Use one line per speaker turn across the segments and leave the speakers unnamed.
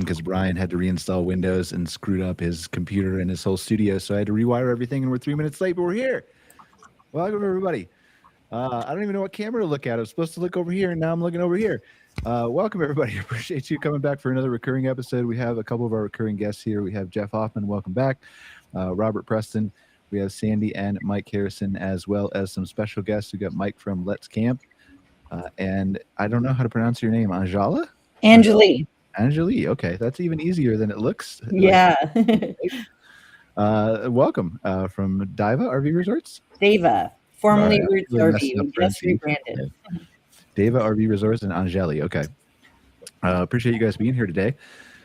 because Brian had to reinstall Windows and screwed up his computer and his whole studio. So I had to rewire everything, and we're 3 minutes late, but we're here. Welcome, everybody. I don't even know what camera to look at. I was supposed to look over here, and now I'm looking over here. Welcome, everybody. Appreciate you coming back for another recurring episode. We have a couple of our recurring guests here. We have Jeff Hoffman. Welcome back. Robert Preston. We have Sandy and Mike Harrison, as well as some special guests. We got Mike from Let's Camp. And I don't know how to pronounce your name. Angela?
Angele.
Angele. Okay. That's even easier than it looks.
Yeah.
Welcome from Diva RV Resorts.
Deva, formerly
Right.
Roots RV. We just rebranded.
Deva RV Resorts and Angele. Okay. Appreciate you guys being here today.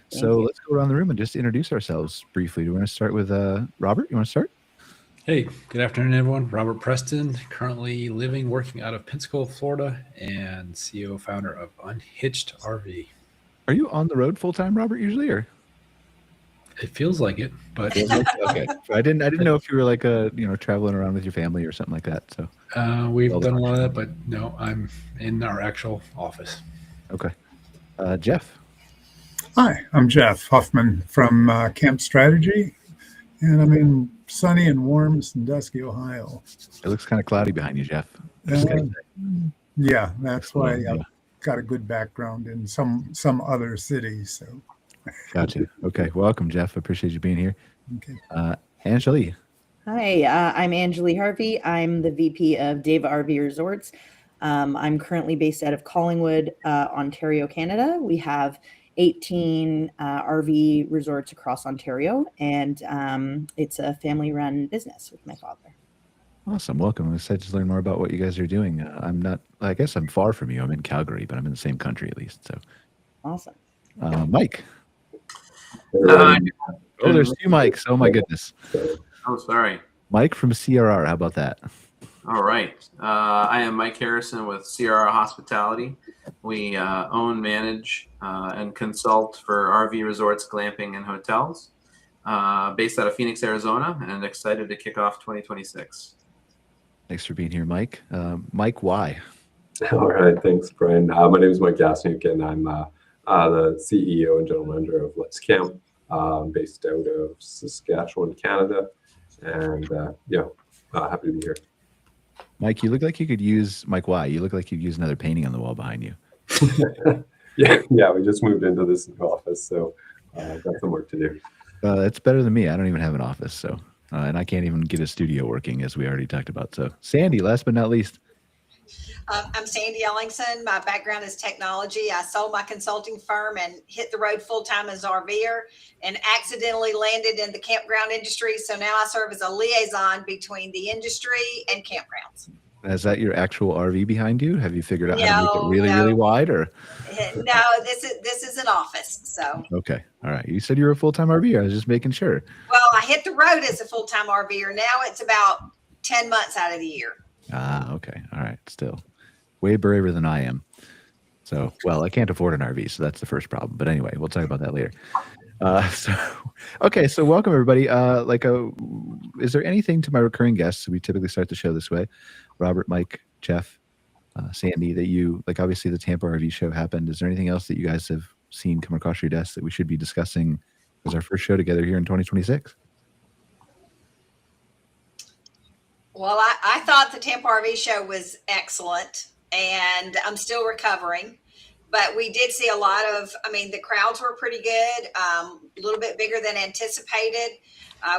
So let's go around the room and just introduce ourselves briefly. Do you want to start with Robert? You want to start?
Hey, good afternoon, everyone. Robert Preston, currently living, working out of Pensacola, Florida, and CEO, founder of Unhitched RV.
Are you on the road full time, Robert, usually, or?
It feels like it, but
okay. So I didn't know if you were like traveling around with your family or something like that. So
we've done a lot of that, but no, I'm in our actual office.
Okay. Jeff.
Hi, I'm Jeff Hoffman from Camp Strategy, and I'm in sunny and warm Sandusky, Ohio.
It looks kind of cloudy behind you, Jeff.
Yeah, that's why I've got a good background in some other cities. So,
gotcha. Okay, welcome, Jeff. Appreciate you being here.
Okay.
Angeli.
Hi, I'm Anjali Harvie. I'm the VP of Deva RV Resorts. I'm currently based out of Collingwood, Ontario, Canada. We have 18 RV resorts across Ontario, and it's a family-run business with my father.
Awesome. Welcome. I'm excited to learn more about what you guys are doing. I guess I'm far from you. I'm in Calgary, but I'm in the same country at least. So
awesome.
Mike. Oh, there's two Mikes. Oh my goodness.
Oh, sorry.
Mike from CRR. How about that?
All right. I am Mike Harrison with CRR Hospitality. We own, manage, and consult for RV resorts, glamping, and hotels. Based out of Phoenix, Arizona, and excited to kick off 2026.
Thanks for being here, Mike. Mike, why?
All right. Thanks, Brian. My name is Mike Yasieniuk, and I'm the CEO and general manager of Let's Camp, based out of Saskatchewan, Canada. And happy to be here.
Mike, you look like you could use Mike. Why? You look like you'd use another painting on the wall behind you.
Yeah. We just moved into this new office, so I've got some work to do.
It's better than me. I don't even have an office, so and I can't even get a studio working, as we already talked about. So, Sandy, last but not least.
I'm Sandy Ellingson. My background is technology. I sold my consulting firm and hit the road full-time as RVer and accidentally landed in the campground industry. So now I serve as a liaison between the industry and campgrounds.
Is that your actual RV behind you? Have you figured out how to make it really wide, or?
No, this is an office. So.
Okay. All right. You said you were a full-time RVer. I was just making sure.
Well, I hit the road as a full-time RVer. Now it's about 10 months out of the year.
Ah, okay. All right. Still way braver than I am. So, well, I can't afford an RV, so that's the first problem. But anyway, we'll talk about that later. So welcome everybody. Is there anything to my recurring guests? We typically start the show this way. Robert, Mike, Jeff, Sandy, that you like. Obviously, the Tampa RV show happened. Is there anything else that you guys have seen come across your desk that we should be discussing as our first show together here in 2026?
Well, I thought the Tampa RV show was excellent, and I'm still recovering. But we did see a lot of, the crowds were pretty good, a little bit bigger than anticipated.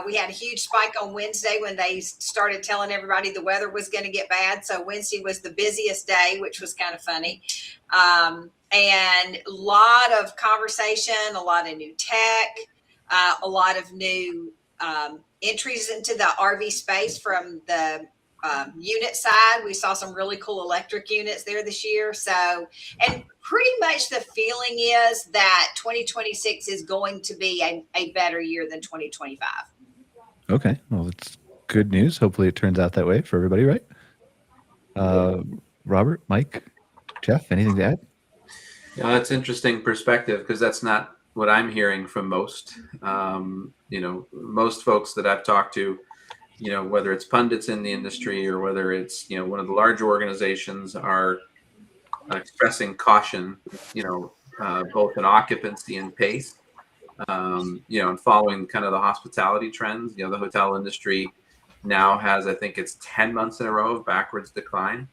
We had a huge spike on Wednesday when they started telling everybody the weather was going to get bad. So Wednesday was the busiest day, which was kind of funny. And a lot of conversation, a lot of new tech, a lot of new entries into the RV space from the unit side. We saw some really cool electric units there this year. So, and pretty much the feeling is that 2026 is going to be a better year than 2025.
Okay. Well, that's good news. Hopefully it turns out that way for everybody, right? Robert, Mike, Jeff, anything to add?
Yeah, that's interesting perspective because that's not what I'm hearing from most. Most folks that I've talked to, whether it's pundits in the industry or whether it's, one of the larger organizations are expressing caution, both in occupancy and pace. And following kind of the hospitality trends, the hotel industry now has, I think it's 10 months in a row of backwards decline.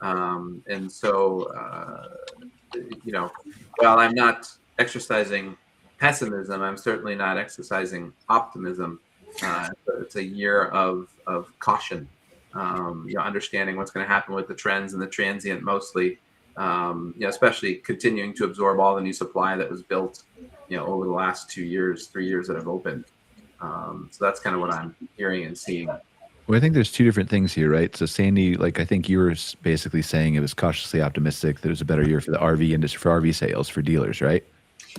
And so, while I'm not exercising pessimism, I'm certainly not exercising optimism. It's a year of caution, understanding what's going to happen with the trends and the transient mostly, especially continuing to absorb all the new supply that was built, over the last 3 years that have opened. So that's kind of what I'm hearing and seeing.
Well, I think there's two different things here, right? So Sandy, I think you were basically saying it was cautiously optimistic that it was a better year for the RV industry, for RV sales, for dealers, right?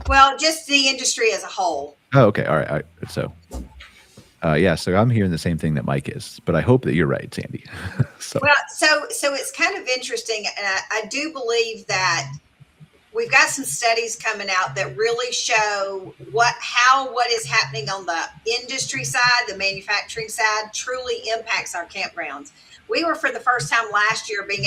Well, just the industry as a whole.
Oh, okay. All right. So, so I'm hearing the same thing that Mike is, but I hope that you're right, Sandy. So
it's kind of interesting. And I do believe that we've got some studies coming out that really show what is happening on the industry side, the manufacturing side, truly impacts our campgrounds. We were, for the first time last year, being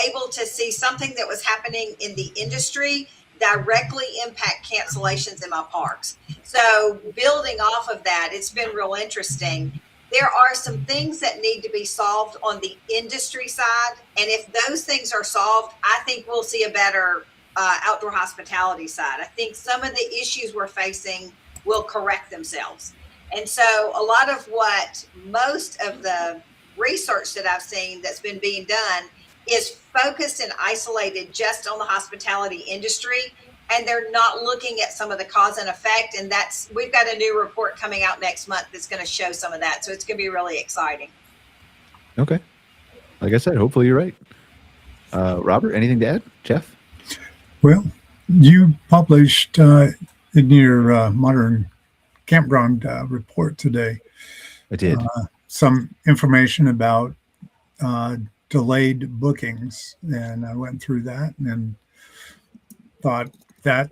able to see something that was happening in the industry directly impact cancellations in my parks. So building off of that, it's been real interesting. There are some things that need to be solved on the industry side. And if those things are solved, I think we'll see a better outdoor hospitality side. I think some of the issues we're facing will correct themselves. And so a lot of what most of the research that I've seen that's been being done is focused and isolated just on the hospitality industry. And they're not looking at some of the cause and effect. And we've got a new report coming out next month that's going to show some of that. So it's going to be really exciting.
Okay. Like I said, hopefully you're right. Robert, anything to add? Jeff?
Well, you published in your modern campground report today.
I did.
Some information about delayed bookings, and I went through that and thought that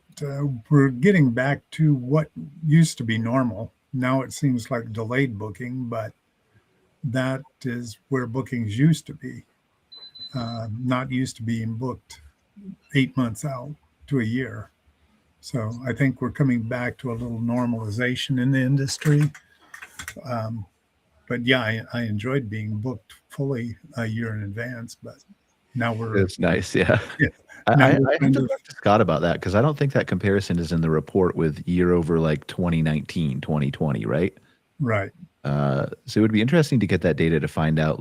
we're getting back to what used to be normal. Now it seems like delayed booking, but that is where bookings used to be, not used to being booked 8 months out to a year. So I think we're coming back to a little normalization in the industry. But yeah, I enjoyed being booked fully a year in advance, but now
it's nice. Yeah. I have to talk to Scott about that, because I don't think that comparison is in the report with year over 2019, 2020, right?
Right.
So it would be interesting to get that data to find out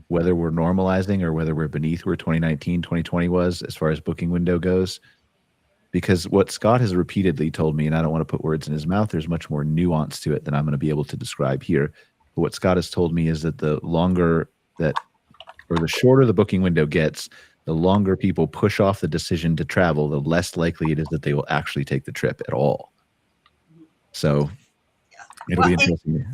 whether we're normalizing or whether we're beneath where 2019, 2020 was as far as booking window goes. Because what Scott has repeatedly told me, and I don't want to put words in his mouth, there's much more nuance to it than I'm going to be able to describe here. But what Scott has told me is that the shorter the booking window gets, the longer people push off the decision to travel, the less likely it is that they will actually take the trip at all. So it'll be interesting.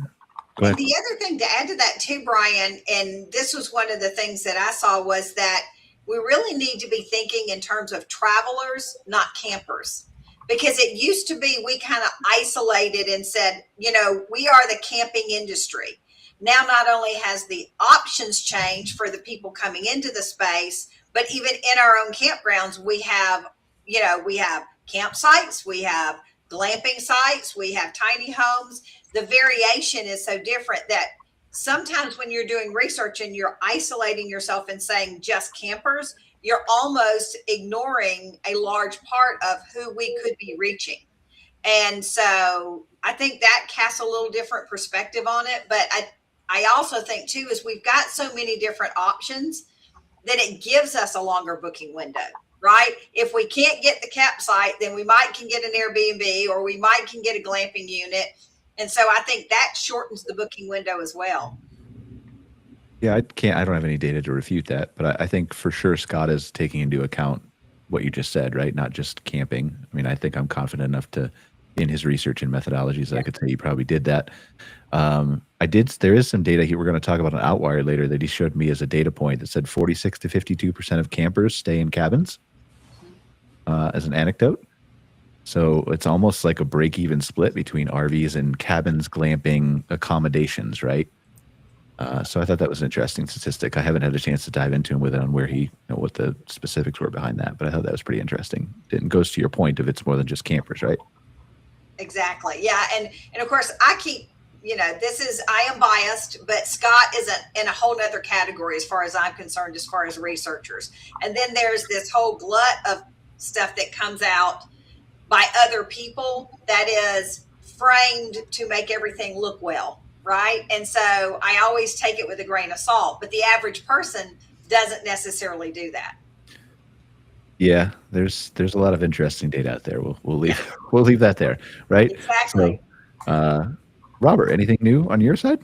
And the other thing to add to that too, Brian, and this was one of the things that I saw, was that we really need to be thinking in terms of travelers, not campers. Because it used to be we kind of isolated and said, we are the camping industry. Now, not only has the options changed for the people coming into the space, but even in our own campgrounds, we have campsites, we have glamping sites, we have tiny homes. The variation is so different that sometimes when you're doing research and you're isolating yourself and saying just campers, you're almost ignoring a large part of who we could be reaching. And so I think that casts a little different perspective on it. But I also think too, is we've got so many different options that it gives us a longer booking window, right? If we can't get the campsite, then we can get an Airbnb, or we can get a glamping unit. And so I think that shortens the booking window as well.
Yeah, I don't have any data to refute that, but I think for sure Scott is taking into account what you just said, right? Not just camping. I mean, I think I'm confident enough in his research and methodologies that I could say he probably did that. There is some data here. We're going to talk about an outlier later that he showed me as a data point that said 46 to 52% of campers stay in cabins, as an anecdote. So it's almost like a break-even split between RVs and cabins, glamping, accommodations, right? So I thought that was an interesting statistic. I haven't had a chance to dive into him with it on where what the specifics were behind that, but I thought that was pretty interesting. It goes to your point of it's more than just campers, right?
Exactly. Yeah. And of course I keep, I am biased, but Scott is in a whole nother category as far as I'm concerned, as far as researchers. And then there's this whole glut of stuff that comes out by other people that is framed to make everything look well. Right. And so I always take it with a grain of salt, but the average person doesn't necessarily do that.
Yeah, there's a lot of interesting data out there. We'll leave that there, right?
Exactly.
So, Robert, anything new on your side?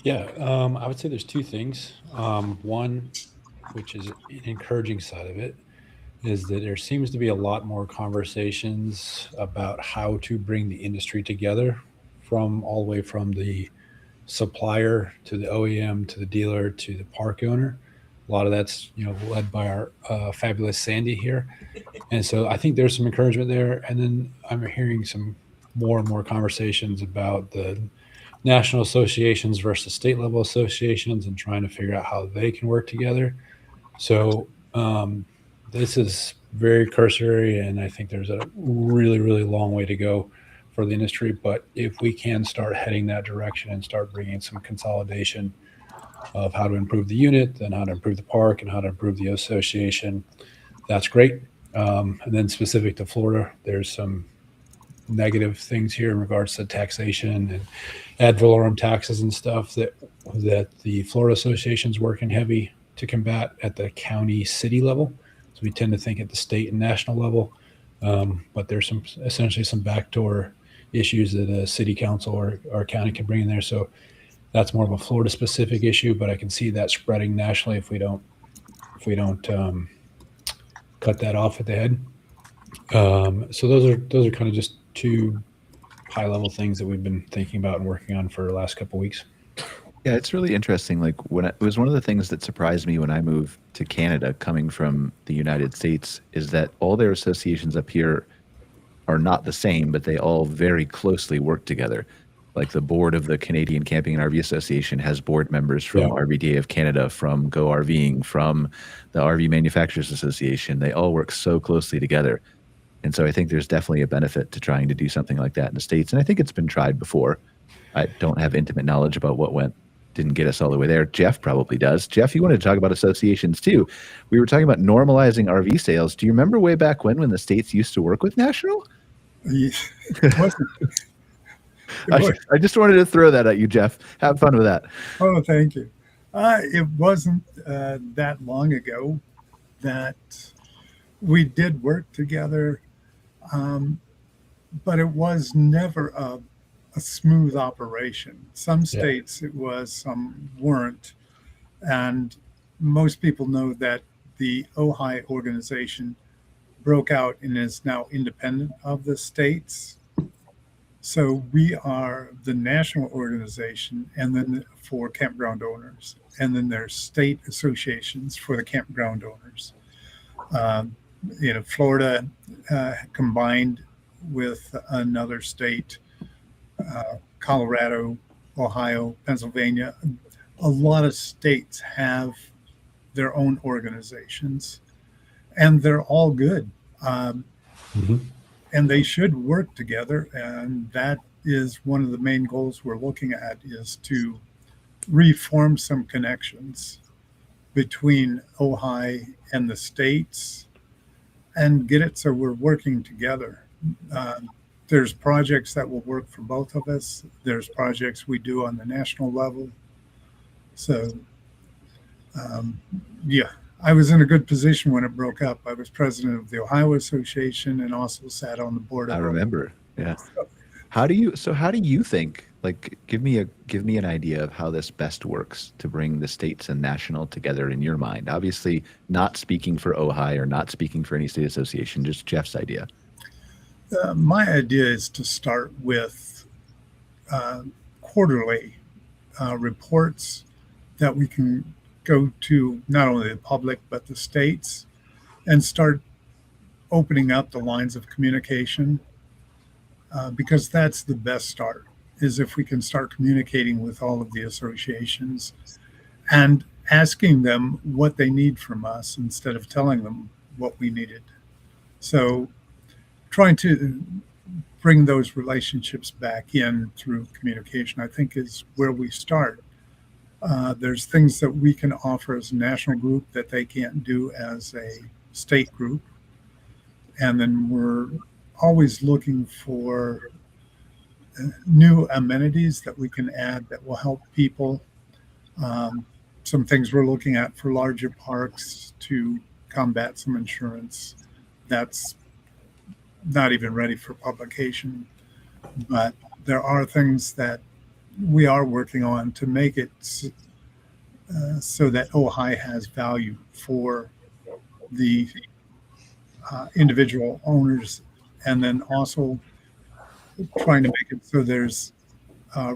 Yeah, I would say there's two things. One, which is an encouraging side of it, is that there seems to be a lot more conversations about how to bring the industry together, from all the way from the supplier to the OEM to the dealer to the park owner. A lot of that's led by our fabulous Sandy here, and so I think there's some encouragement there. And then I'm hearing some more and more conversations about the national associations versus state level associations and trying to figure out how they can work together. So this is very cursory, and I think there's a really, really long way to go for the industry. But if we can start heading that direction and start bringing some consolidation of how to improve the unit, and how to improve the park, and how to improve the association, that's great. And then specific to Florida, there's some negative things here in regards to taxation and ad valorem taxes and stuff that the Florida Association's working heavy to combat at the county city level. So we tend to think at the state and national level, but there's essentially some backdoor issues that a city council or county can bring in there. So that's more of a Florida specific issue, but I can see that spreading nationally if we don't cut that off at the head. So those are kind of just two high level things that we've been thinking about and working on for the last couple of weeks.
Yeah, it's really interesting. Like it was one of the things that surprised me when I moved to Canada, coming from the United States, is that all their associations up here are not the same, but they all very closely work together. Like the board of the Canadian Camping and RV Association has board members from RVDA of Canada, from Go RVing, from the RV Manufacturers Association. They all work so closely together. And so I think there's definitely a benefit to trying to do something like that in the States. And I think it's been tried before. I don't have intimate knowledge about what didn't get us all the way there. Jeff probably does. Jeff, you wanted to talk about associations too. We were talking about normalizing RV sales. Do you remember way back when the States used to work with National? I just wanted to throw that at you, Jeff. Have fun with that.
Oh, thank you. It wasn't that long ago that we did work together, but it was never a smooth operation. Some states it was, some weren't. And most people know that the OHI organization broke out and is now independent of the states. So we are the national organization, and then for campground owners, and then there's state associations for the campground owners. Florida combined with another state, Colorado, Ohio, Pennsylvania. A lot of states have their own organizations, and they're all good. And they should work together, and that is one of the main goals we're looking at, is to reform some connections between OHI and the states and get it so we're working together. There's projects that will work for both of us. There's projects we do on the national level. So, I was in a good position when it broke up. I was president of the Ohio Association and also sat on the board.
I remember. Yeah. How do you think, like, give me an idea of how this best works to bring the states and national together in your mind? Obviously not speaking for OHI or not speaking for any state association, just Jeff's idea.
My idea is to start with quarterly reports that we can go to not only the public but the states, and start opening up the lines of communication, because that's the best start, is if we can start communicating with all of the associations and asking them what they need from us instead of telling them what we needed. So trying to bring those relationships back in through communication, I think is where we start. There's things that we can offer as a national group that they can't do as a state group. And then we're always looking for new amenities that we can add that will help people. Some things we're looking at for larger parks to combat some insurance. That's not even ready for publication. But there are things that we are working on to make it so that Ojai has value for the individual owners, and then also trying to make it so there's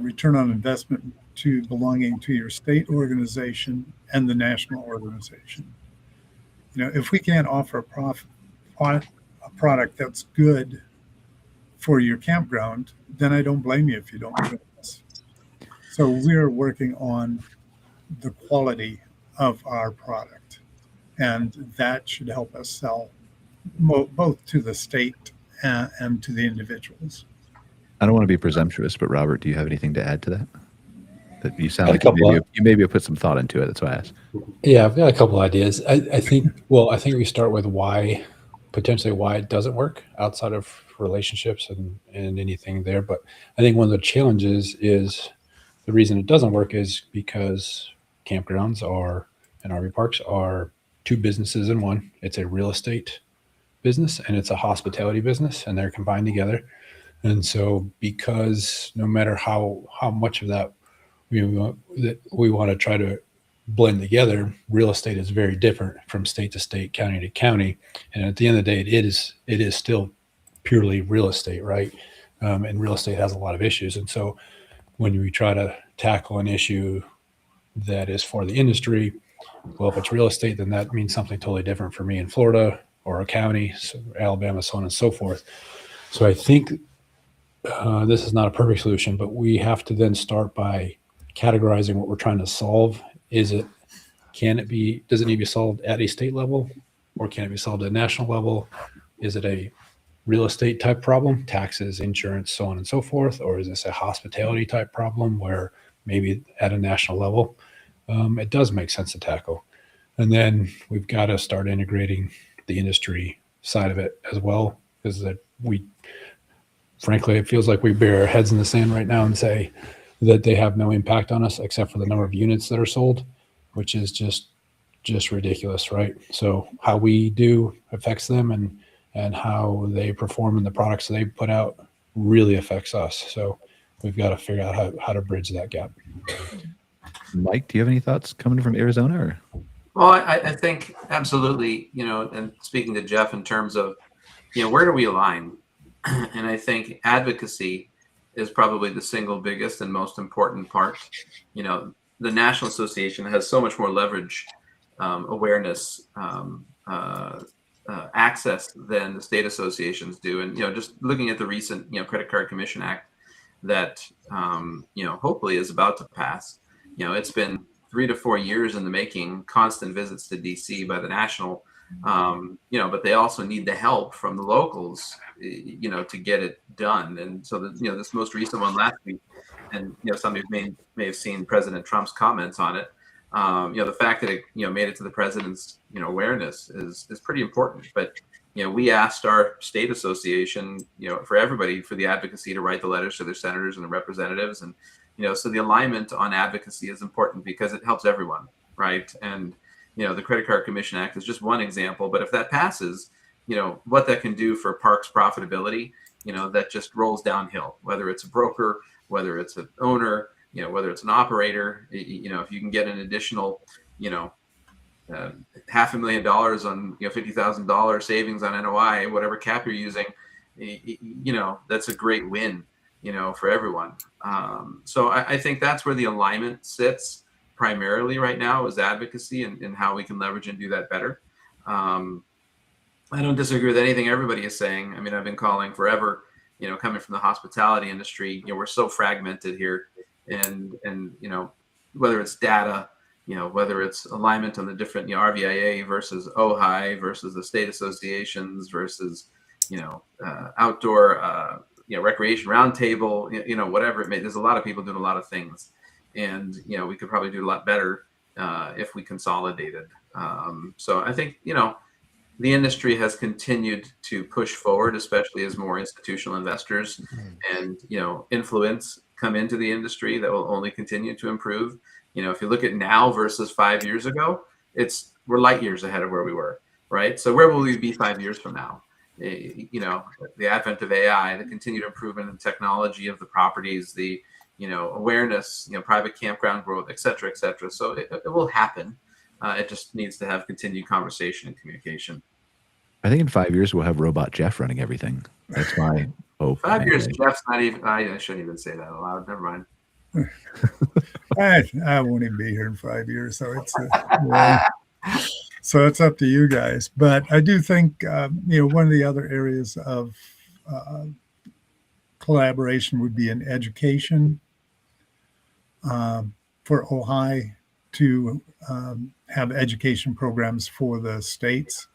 return on investment to belonging to your state organization and the national organization. You know, if we can't offer a product that's good for your campground, then I don't blame you if you don't do this. So we're working on the quality of our product, and that should help us sell both to the state and to the individuals.
I don't want to be presumptuous, but Robert, do you have anything to add to that? That you sound
A
like
couple
you maybe have put some thought into it. That's why I asked.
Yeah, I've got a couple ideas. I think we start with potentially why it doesn't work outside of relationships and anything there. But I think one of the challenges is the reason it doesn't work is because campgrounds and RV parks are two businesses in one. It's a real estate business and it's a hospitality business, and they're combined together. And so because no matter how much of that we want to try to blend together, real estate is very different from state to state, county to county. And at the end of the day, it is still purely real estate, right? And real estate has a lot of issues. And so when we try to tackle an issue that is for the industry, well, if it's real estate, then that means something totally different for me in Florida or a county, so Alabama, so on and so forth. So I think this is not a perfect solution, but we have to then start by categorizing what we're trying to solve. Does it need to be solved at a state level, or can it be solved at a national level? Is it a real estate type problem, taxes, insurance, so on and so forth? Or is this a hospitality type problem where maybe at a national level, it does make sense to tackle? And then we've got to start integrating the industry side of it as well, because frankly, it feels like we bury our heads in the sand right now and say that they have no impact on us except for the number of units that are sold, which is just ridiculous, right? So how we do affects them, and how they perform in the products they put out really affects us. So we've got to figure out how to bridge that gap.
Mike, do you have any thoughts coming from Arizona? Or?
Well, I think absolutely, and speaking to Jeff in terms of, where do we align? And I think advocacy is probably the single biggest and most important part. The National Association has so much more leverage, awareness, access than the state associations do. And, just looking at the recent, Credit Card Commission Act that, hopefully is about to pass, it's been 3 to 4 years in the making, constant visits to DC by the national, but they also need the help from the locals, to get it done. And so this most recent one last week, and some of you may have seen President Trump's comments on it. The fact that it made it to the president's awareness is pretty important. But we asked our state association, for everybody, for the advocacy to write the letters to their senators and the representatives, and so the alignment on advocacy is important because it helps everyone, right? And the Credit Card Commission Act is just one example, but if that passes, what that can do for parks profitability, that just rolls downhill, whether it's a broker, whether it's an owner, whether it's an operator, if you can get an additional, $500,000 on, $50,000 savings on NOI, whatever cap you're using, that's a great win, for everyone. So I think that's where the alignment sits primarily right now, is advocacy and how we can leverage and do that better. I don't disagree with anything everybody is saying. I mean, I've been calling forever, coming from the hospitality industry, we're so fragmented here, and whether it's data, whether it's alignment on the different, RVIA versus Ojai versus the state associations versus, outdoor, recreation roundtable, whatever it may. There's a lot of people doing a lot of things, and we could probably do a lot better if we consolidated. So I think the industry has continued to push forward, especially as more institutional investors and influence come into the industry. That will only continue to improve. If you look at now versus 5 years ago, we're light years ahead of where we were, right? So where will we be 5 years from now? The advent of AI, the continued improvement in technology of the properties, the awareness, private campground growth, et cetera, et cetera. So it will happen. It just needs to have continued conversation and communication.
I think in 5 years we'll have Robot Jeff running everything. That's my hope.
5 years, Jeff's not even. I shouldn't even say that aloud. Never mind.
I won't even be here in 5 years, so it's so it's up to you guys. But I do think one of the other areas of collaboration would be in education for Ojai to have education programs for the states.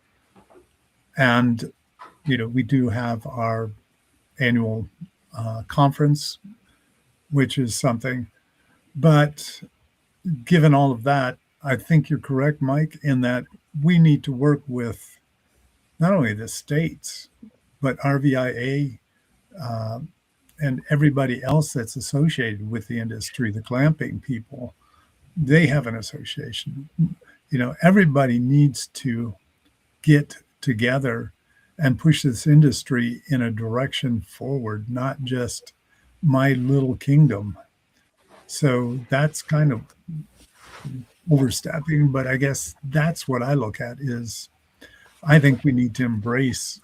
And, we do have our annual conference, which is something. But given all of that, I think you're correct, Mike, in that we need to work with not only the states, but RVIA and everybody else that's associated with the industry, the glamping people. They have an association. Everybody needs to get together and push this industry in a direction forward, not just my little kingdom. So that's kind of overstepping, but I guess that's what I look at is I think we need to embrace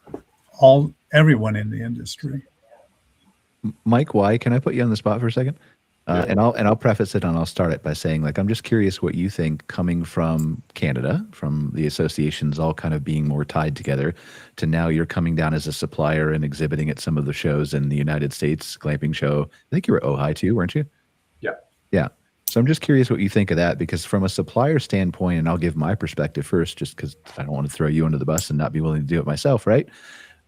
everyone in the industry.
Mike, why? Can I put you on the spot for a second? And I'll preface it and I'll start it by saying, I'm just curious what you think, coming from Canada, from the associations all kind of being more tied together, to now you're coming down as a supplier and exhibiting at some of the shows in the United States, glamping show. I think you were at Ojai too, weren't you?
Yeah.
Yeah. So I'm just curious what you think of that, because from a supplier standpoint, and I'll give my perspective first, just because I don't want to throw you under the bus and not be willing to do it myself, right?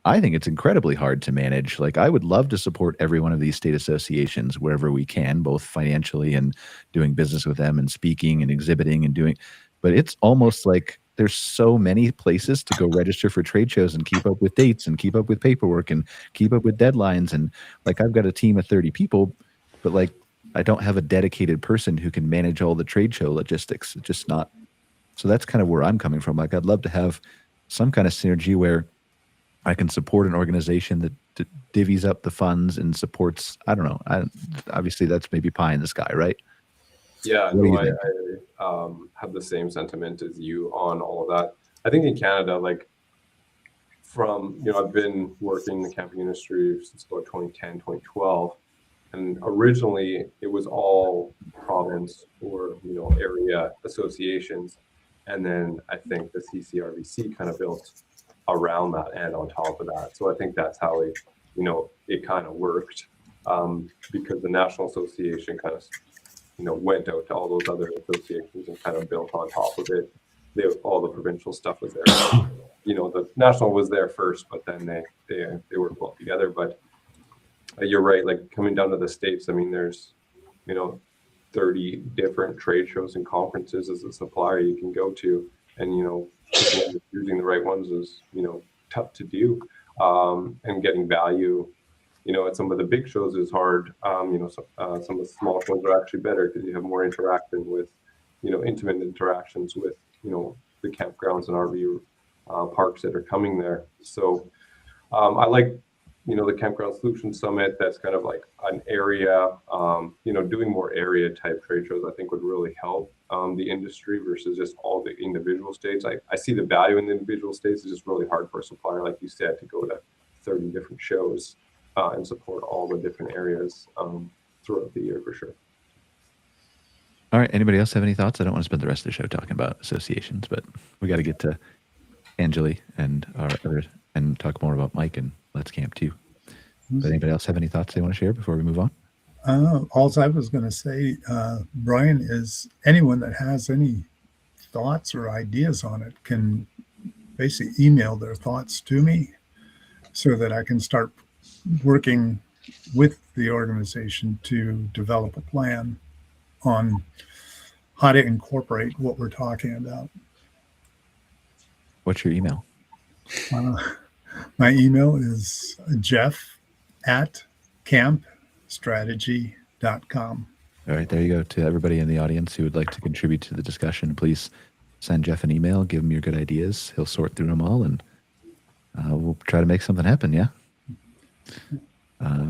I think it's incredibly hard to manage. I would love to support every one of these state associations wherever we can, both financially and doing business with them and speaking and exhibiting and doing, but it's almost like there's so many places to go register for trade shows and keep up with dates and keep up with paperwork and keep up with deadlines. And I've got a team of 30 people, but I don't have a dedicated person who can manage all the trade show logistics. It's just not. So that's kind of where I'm coming from. I'd love to have some kind of synergy where I can support an organization that divvies up the funds and supports, I don't know. Obviously that's maybe pie in the sky, right?
Yeah, no, I have the same sentiment as you on all of that. I think in Canada, I've been working in the camping industry since about 2010, 2012. And originally it was all province or, area associations. And then I think the CCRVC kind of built around that and on top of that. So I think that's how it kind of worked, because the National Association kind of, went out to all those other associations and kind of built on top of it. All the provincial stuff was there. The national was there first, but then they worked well together. But you're right, coming down to the States, there's, 30 different trade shows and conferences as a supplier you can go to. And, choosing the right ones is, tough to do. And getting value, at some of the big shows is hard. Some of the small shows are actually better because you have more interaction with, intimate interactions with, the campgrounds and RV parks that are coming there. So I like, the Campground Solutions Summit. That's kind of an area, doing more area type trade shows, I think would really help the industry versus just all the individual states. I see the value in the individual states. It's just really hard for a supplier, like you said, to go to 30 different shows and support all the different areas throughout the year for sure.
All right. Anybody else have any thoughts? I don't want to spend the rest of the show talking about associations, but we got to get to Angele and our others and talk more about Mike and Let's Camp too. But anybody else have any thoughts they want to share before we move on?
All I was going to say, Brian, is anyone that has any thoughts or ideas on it can basically email their thoughts to me. so that I can start working with the organization to develop a plan on how to incorporate what we're talking about.
What's your email?
My email is jeff@campstrategy.com.
All right, there you go. To everybody in the audience who would like to contribute to the discussion, please send Jeff an email, give him your good ideas. He'll sort through them all, and we'll try to make something happen, yeah?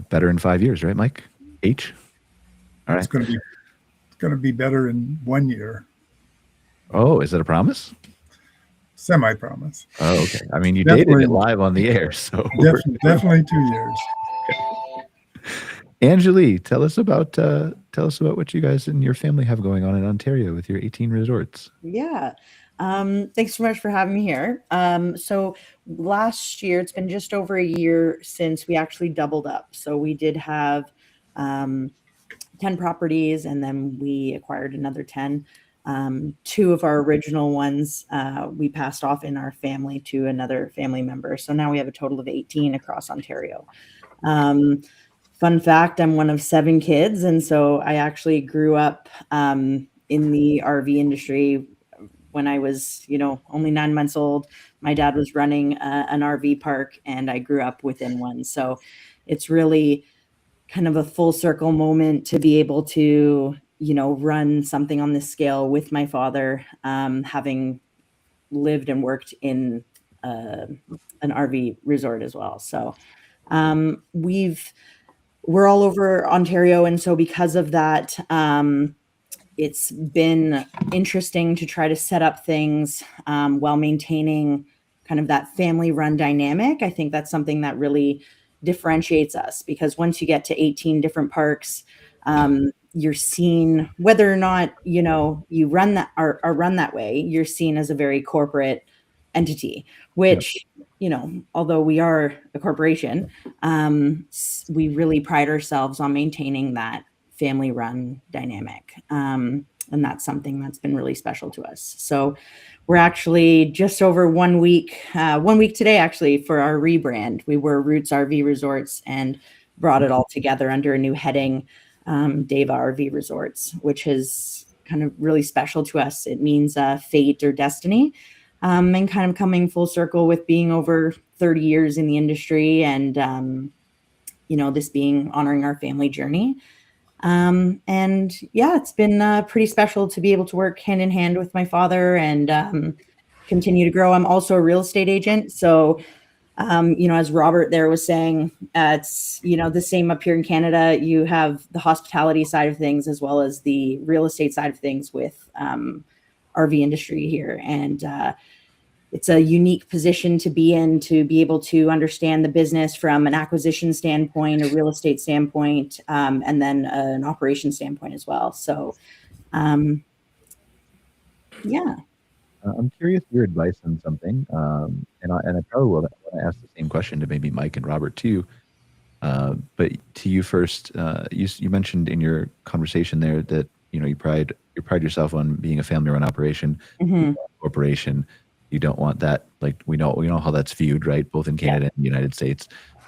Better in 5 years, right, Mike? H? All right.
It's going to be better in 1 year.
Oh, is that a promise?
Semi-promise.
Oh, okay. I mean, you dated it live on the air, so
Definitely 2 years.
Angele, tell us about what you guys and your family have going on in Ontario with your 18 resorts.
Yeah. Thanks so much for having me here. So last year, it's been just over a year since we actually doubled up. So we did have 10 properties, and then we acquired another 10. 2 of our original ones we passed off in our family to another family member. So now we have a total of 18 across Ontario. Fun fact, I'm one of 7 kids. And so I actually grew up in the RV industry when I was, only 9 months old. My dad was running an RV park, and I grew up within one. So it's really kind of a full circle moment to be able to, run something on this scale with my father, having lived and worked in an RV resort as well. So we're all over Ontario. And so because of that, it's been interesting to try to set up things while maintaining kind of that family run dynamic. I think that's something that really differentiates us, because once you get to 18 different parks, you're seen, whether or not, you run that or run that way, you're seen as a very corporate entity, which, although we are a corporation, we really pride ourselves on maintaining that family run dynamic. And that's something that's been really special to us. So we're actually just over 1 week today, actually, for our rebrand. We were Roots RV Resorts and brought it all together under a new heading, Deva RV Resorts, which is kind of really special to us. It means fate or destiny, and kind of coming full circle with being over 30 years in the industry, and this being honoring our family journey. And yeah, it's been pretty special to be able to work hand in hand with my father and continue to grow. I'm also a real estate agent. So, as Robert there was saying, it's, the same up here in Canada. You have the hospitality side of things as well as the real estate side of things with RV industry here. And it's a unique position to be in, to be able to understand the business from an acquisition standpoint, a real estate standpoint, and then an operation standpoint as well. So, yeah.
I'm curious your advice on something, and I probably will want to ask the same question to maybe Mike and Robert too. But to you first, you mentioned in your conversation there that you pride yourself on being a family-run operation, corporation. You don't want that, like we know how that's viewed, right? Both in Canada and the United States.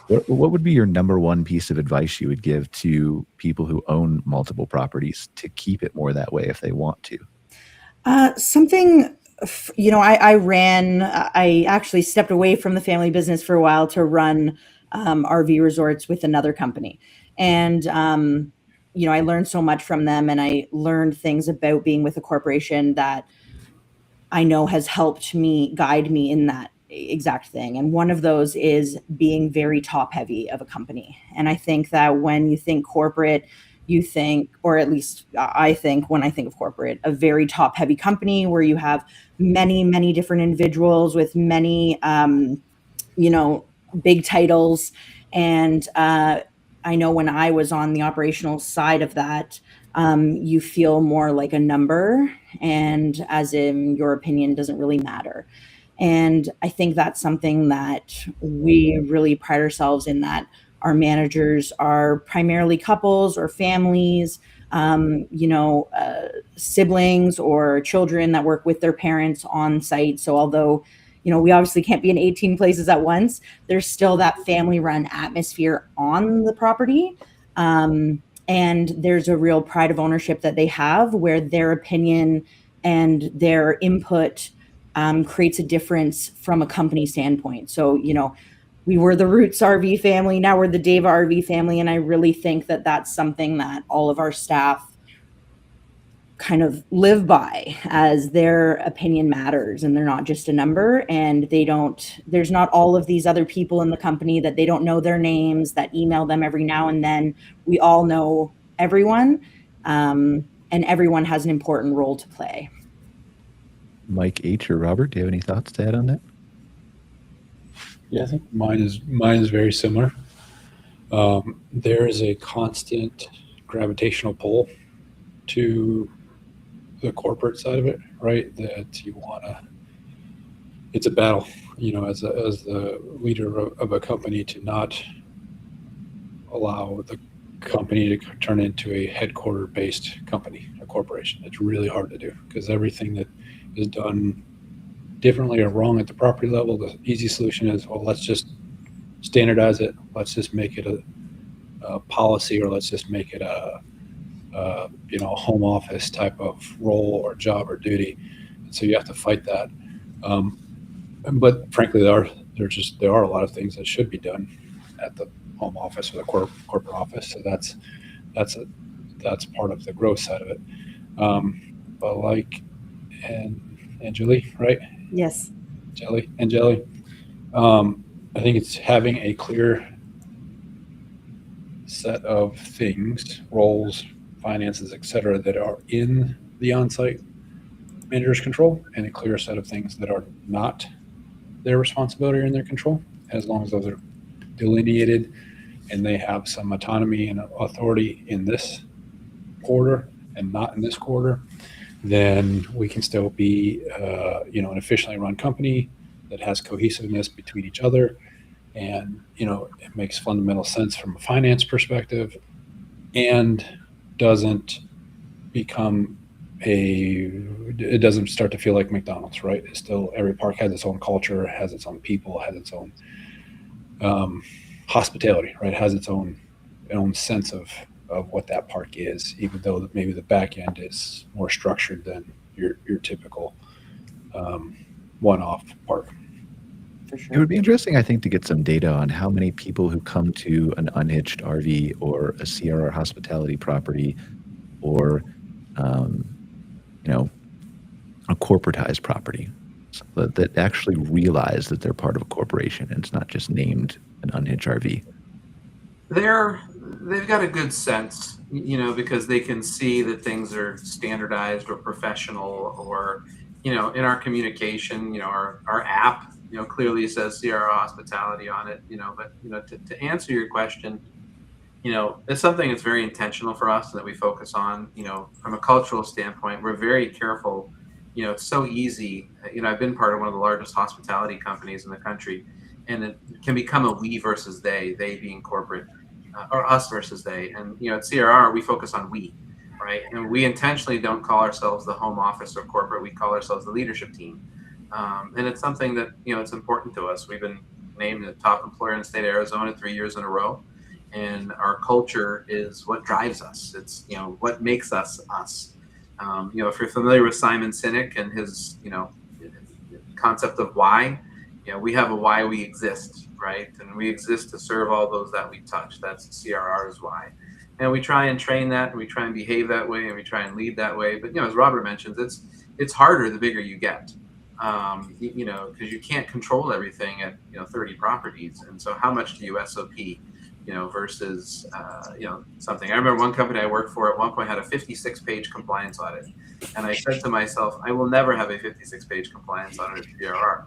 What would be your number one piece of advice you would give to people who own multiple properties to keep it more that way if they want to? I actually stepped away from the family business for a while to run RV resorts with another company. And, I learned so much from them, and I learned things about being with a corporation that I know has helped me guide me in that exact thing. And one of those is being very top heavy of a company. And I think that when you think corporate, you think, or at least I think when I think of corporate, a very top heavy company where you have many, many different individuals with many, big titles. And I know when I was on the operational side of that, you feel more like a number, and as in your opinion doesn't really matter. And I think that's something that we really pride ourselves in, that our managers are primarily couples or families, siblings or children that work with their parents on site. So although,
we obviously can't be in 18 places at once. There's still that family run atmosphere on the property. And there's a real pride of ownership that they have, where their opinion and their input creates a difference from a company standpoint. So, we were the Roots RV family, now we're the Dave RV family. And I really think that that's something that all of our staff kind of live by, as their opinion matters and they're not just a number, and there's not all of these other people in the company that they don't know their names, that email them every now and then. We all know everyone, and everyone has an important role to play.
Mike H. or Robert, do you have any thoughts to add on that?
Yeah, I think mine is very similar. There is a constant gravitational pull to the corporate side of it, right? That you it's a battle, as the leader of a company, to not allow the company to turn into a headquarter-based company, a corporation. It's really hard to do, because everything that is done differently or wrong at the property level, the easy solution is, well, let's just standardize it. Let's just make it a policy, or let's just make it a home office type of role or job or duty. And so you have to fight that. But frankly, there are a lot of things that should be done at the home office or the corporate office. So that's part of the growth side of it. But like Angele, right?
Yes.
Angele. I think it's having a clear set of things, roles, finances, et cetera, that are in the on-site manager's control, and a clear set of things that are not their responsibility or in their control. As long as those are delineated and they have some autonomy and authority in this quarter and not in this quarter, then we can still be an efficiently run company that has cohesiveness between each other. And, it makes fundamental sense from a finance perspective, and doesn't doesn't start to feel like McDonald's, right? It's still, every park has its own culture, has its own people, has its own hospitality, right? It has its own sense of what that park is, even though maybe the back end is more structured than your typical one-off park.
For sure.
It would be interesting, I think, to get some data on how many people who come to an unhitched RV or a CRR hospitality property, or a corporatized property, so that actually realize that they're part of a corporation and it's not just named an unhitched RV.
They've got a good sense, because they can see that things are standardized or professional, or, in our communication, our app, clearly says CRR hospitality on it, but, to answer your question, it's something that's very intentional for us that we focus on. From a cultural standpoint, we're very careful. It's so easy. I've been part of one of the largest hospitality companies in the country, and it can become a we versus they being corporate, or us versus they. And, at CRR, we focus on we, right? And we intentionally don't call ourselves the home office or corporate. We call ourselves the leadership team. And it's something that, it's important to us. We've been named the top employer in the state of Arizona 3 years in a row. And our culture is what drives us. It's, what makes us us. If you're familiar with Simon Sinek and his, concept of why, we have a why we exist, right? And we exist to serve all those that we touch. That's CRR's why. And we try and train that, and we try and behave that way, and we try and lead that way. But, as Robert mentions, it's harder the bigger you get. Because you can't control everything at 30 properties, and so how much do you SOP, versus something. I remember one company I worked for at one point had a 56-page compliance audit, and I said to myself, I will never have a 56-page compliance audit at CRR.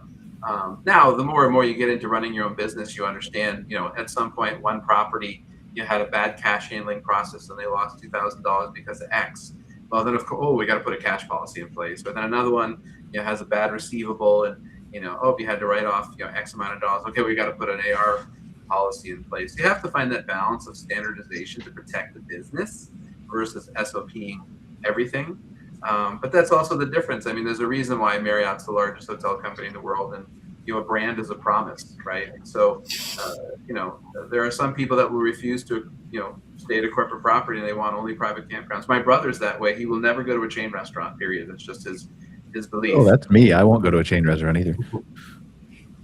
Now, the more and more you get into running your own business, you understand, at some point, one property had a bad cash handling process and they lost $2,000 because of X. Well, then we got to put a cash policy in place. But then another one, has a bad receivable, and you had to write off X amount of dollars. Okay, we got to put an AR policy in place. You have to find that balance of standardization to protect the business versus SOPing everything. But that's also the difference. I mean, there's a reason why Marriott's the largest hotel company in the world, and a brand is a promise, right? So, there are some people that will refuse to, stay at a corporate property and they want only private campgrounds. My brother's that way. He will never go to a chain restaurant, period. That's just his belief.
Oh, that's me. I won't go to a chain restaurant either.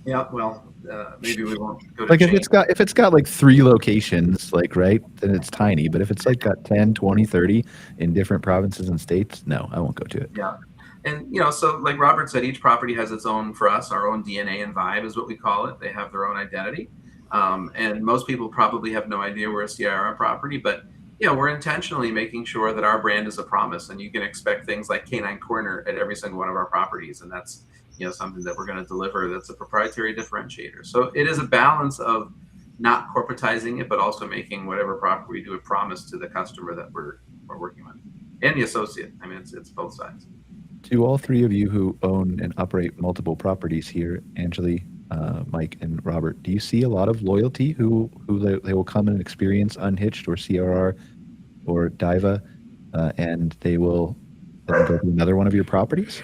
Yeah, well, maybe we won't go to
Like
chain.
if it's got like 3 locations, like, right, then it's tiny. But if it's like got 10, 20, 30 in different provinces and states, no, I won't go to it.
Yeah. And, so like Robert said, each property has its own, for us, our own DNA and vibe is what we call it. They have their own identity. And most people probably have no idea we're a CIRA property, but, we're intentionally making sure that our brand is a promise, and you can expect things like Canine Corner at every single one of our properties. And that's, something that we're going to deliver that's a proprietary differentiator. So it is a balance of not corporatizing it, but also making whatever property we do a promise to the customer that we're working with and the associate. I mean, it's both sides.
To all 3 of you who own and operate multiple properties here, Angele, Mike, and Robert, do you see a lot of loyalty who they will come and experience Unhitched or CRR or Diva, and they will then go to another one of your properties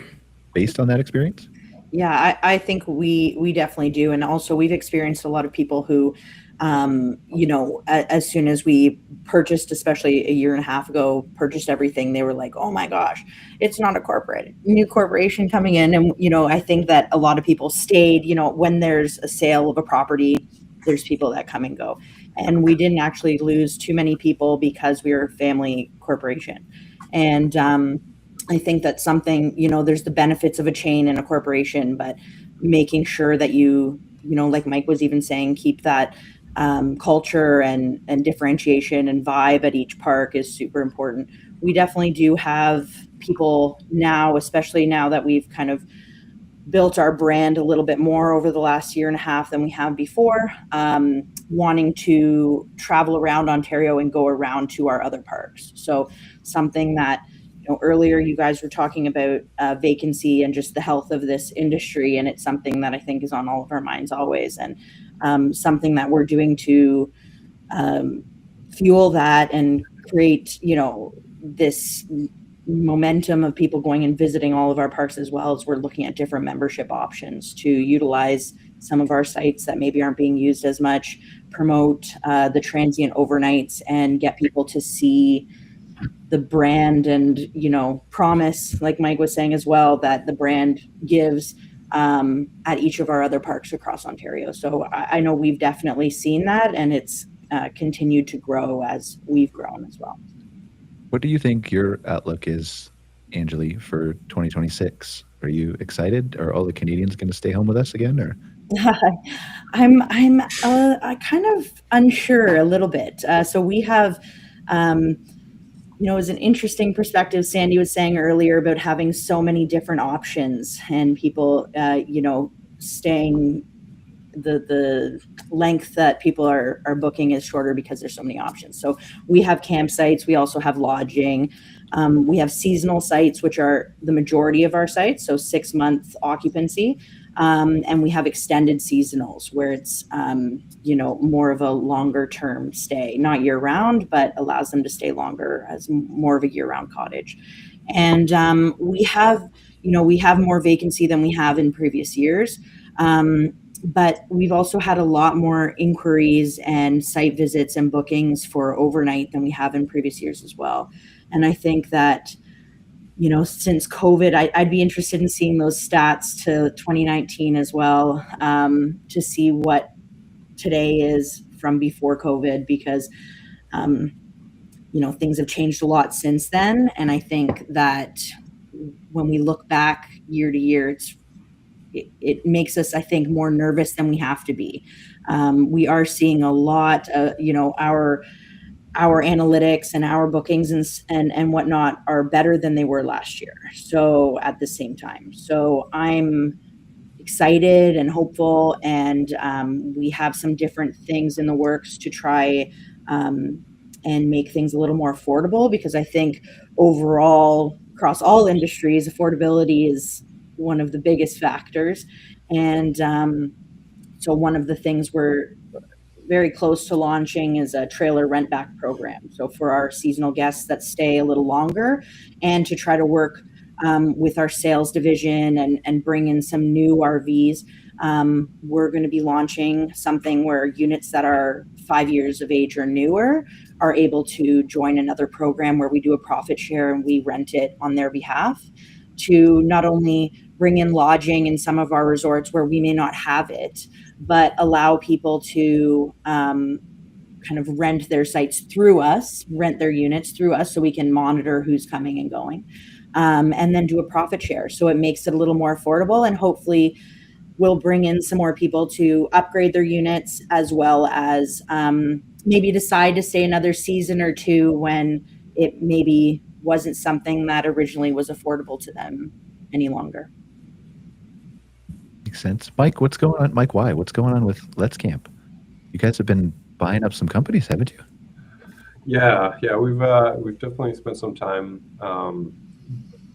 based on that experience?
Yeah, I think we definitely do. And also we've experienced a lot of people who, as soon as we purchased, especially a year and a half ago, purchased everything, they were like, oh my gosh, it's not a new corporation coming in. And, I think that a lot of people stayed, when there's a sale of a property, there's people that come and go. And we didn't actually lose too many people because we were a family corporation. And, I think that's something, there's the benefits of a chain and a corporation, but making sure that you, like Mike was even saying, keep that culture and differentiation and vibe at each park is super important. We definitely do have people now, especially now that we've kind of built our brand a little bit more over the last year and a half than we have before, wanting to travel around Ontario and go around to our other parks. So something that, earlier you guys were talking about vacancy and just the health of this industry, and it's something that I think is on all of our minds always, and something that we're doing to fuel that and create, this momentum of people going and visiting all of our parks, as well as we're looking at different membership options to utilize some of our sites that maybe aren't being used as much, promote the transient overnights, and get people to see the brand and, promise, like Mike was saying as well, that the brand gives at each of our other parks across Ontario. So I know we've definitely seen that, and it's continued to grow as we've grown as well.
What do you think your outlook is, Angele, for 2026? Are you excited? Are all the Canadians going to stay home with us again, or?
I'm kind of unsure a little bit. So we have, it was an interesting perspective. Sandy was saying earlier about having so many different options and people, staying the length that people are booking is shorter because there's so many options. So we have campsites. We also have lodging. We have seasonal sites, which are the majority of our sites. So 6-month occupancy. And we have extended seasonals where it's, more of a longer term stay, not year round, but allows them to stay longer as more of a year round cottage. And we have more vacancy than we have in previous years. But we've also had a lot more inquiries and site visits and bookings for overnight than we have in previous years as well. And I think that, since COVID, I'd be interested in seeing those stats to 2019 as well, to see what today is from before COVID, because, things have changed a lot since then. And I think that when we look back year to year, it makes us, I think, more nervous than we have to be. We are seeing a lot, our analytics and our bookings and whatnot are better than they were last year. So at the same time, so I'm excited and hopeful, and we have some different things in the works to try and make things a little more affordable, because I think overall across all industries, affordability is one of the biggest factors. And so one of the things we're very close to launching is a trailer rent back program. So for our seasonal guests that stay a little longer, and to try to work with our sales division and bring in some new RVs we're going to be launching something where units that are 5 years of age or newer are able to join another program where we do a profit share and we rent it on their behalf, to not only bring in lodging in some of our resorts where we may not have it, but allow people to kind of rent their sites through us, rent their units through us, so we can monitor who's coming and going, and then do a profit share. So it makes it a little more affordable, and hopefully we'll bring in some more people to upgrade their units, as well as maybe decide to stay another season or two when it maybe wasn't something that originally was affordable to them any longer.
Makes sense. Mike, what's going on? Mike, why? What's going on with Let's Camp? You guys have been buying up some companies, haven't you?
Yeah, we've definitely spent some time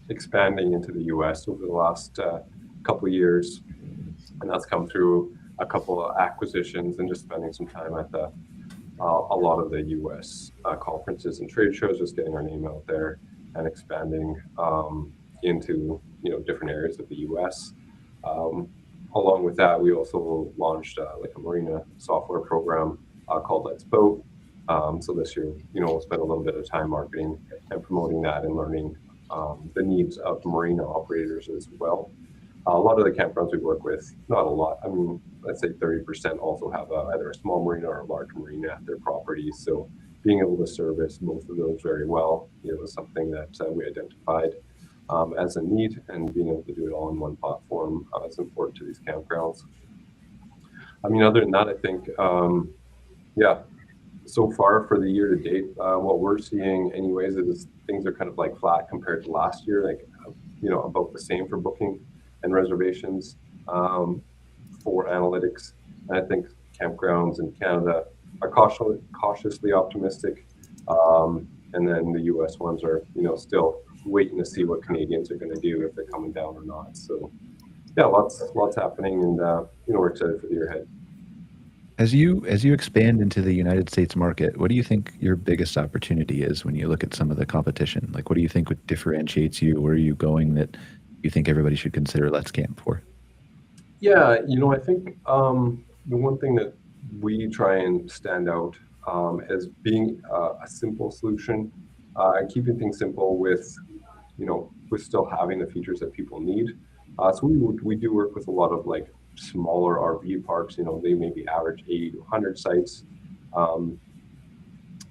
expanding into the U.S. over the last couple of years, and that's come through a couple of acquisitions and just spending some time at a lot of the U.S. Conferences and trade shows, just getting our name out there and expanding into different areas of the U.S. Along with that, we also launched like a marina software program called Let's Boat. So this year, we'll spend a little bit of time marketing and promoting that and learning the needs of marina operators as well. A lot of the campgrounds we work with, not a lot, I mean, let's say 30% also have either a small marina or a large marina at their properties. So being able to service both of those very well, was something that we identified as a need, and being able to do it all in one platform is important to these campgrounds. I mean, other than that, I think, so far for the year to date, what we're seeing anyways is things are kind of like flat compared to last year, like, about the same for booking and reservations for analytics. And I think campgrounds in Canada are cautiously optimistic. And then the US ones are, still waiting to see what Canadians are going to do, if they're coming down or not. So yeah, lots happening, and we're excited for the year ahead.
As you expand into the United States market, what do you think your biggest opportunity is when you look at some of the competition? Like, what do you think would differentiates you? Where are you going that you think everybody should consider Let's Camp for?
Yeah, I think the one thing that we try and stand out as being a simple solution, keeping things simple with still having the features that people need. So we do work with a lot of like smaller RV parks. They maybe average 80 to 100 sites, and